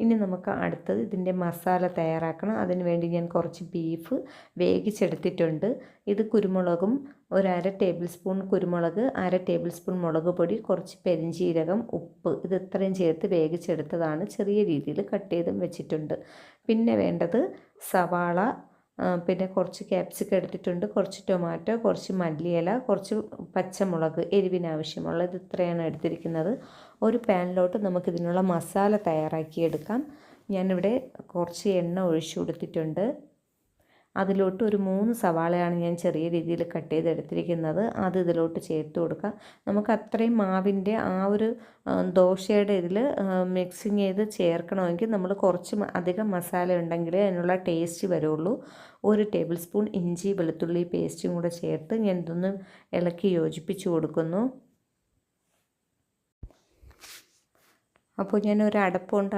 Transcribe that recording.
ഇനി നമുക്ക് അടുത്തത് ഇതിൻ്റെ മസാല തയ്യാറാക്കണം. അതിന് വേണ്ടി ഞാൻ കുറച്ച് ബീഫ് വേവിച്ചെടുത്തിട്ടുണ്ട്. ഇത് കുരുമുളകും, ഒരു 1/2 ടേബിൾ സ്പൂൺ കുരുമുളക്, 1/2 ടേബിൾ സ്പൂൺ മുളക് പൊടി, കുറച്ച് പെരിഞ്ജീരകം, ഉപ്പ്, ഇത് ഇത്രയും ചേർത്ത് വേവിച്ചെടുത്തതാണ്. ചെറിയ രീതിയിൽ കട്ട് ചെയ്തും വെച്ചിട്ടുണ്ട്. പിന്നെ വേണ്ടത് സവാള, പിന്നെ കുറച്ച് ക്യാപ്സിക്കം എടുത്തിട്ടുണ്ട്, കുറച്ച് ടൊമാറ്റോ, കുറച്ച് മല്ലിയില, കുറച്ച് പച്ചമുളക്, എരിവിനാവശ്യമുള്ള ഇത് ഇത്രയാണ് എടുത്തിരിക്കുന്നത്. ഒരു പാനിലോട്ട് നമുക്കിതിനുള്ള മസാല തയ്യാറാക്കിയെടുക്കാം. ഞാനിവിടെ കുറച്ച് എണ്ണ ഒഴിച്ചു കൊടുത്തിട്ടുണ്ട്. അതിലോട്ട് ഒരു 3 സവാളയാണ് ഞാൻ ചെറിയ രീതിയിൽ കട്ട് ചെയ്തെടുത്തിരിക്കുന്നത്. അത് ഇതിലോട്ട് ചേർത്ത് കൊടുക്കാം. നമുക്ക് അത്രയും മാവിൻ്റെ ആ ഒരു ദോശയുടെ ഇതിൽ മിക്സിങ് ചെയ്ത് ചേർക്കണമെങ്കിൽ നമ്മൾ കുറച്ച് അധികം മസാല ഉണ്ടെങ്കിലേ അതിനുള്ള ടേസ്റ്റ് വരുള്ളൂ. 1 ടേബിൾ സ്പൂൺ ഇഞ്ചി വെളുത്തുള്ളി പേസ്റ്റും കൂടെ ചേർത്ത് ഞാൻ ഇതൊന്ന് ഇളക്കി യോജിപ്പിച്ച് കൊടുക്കുന്നു. അപ്പോൾ ഞാൻ ഒരു അടപ്പ് കൊണ്ട്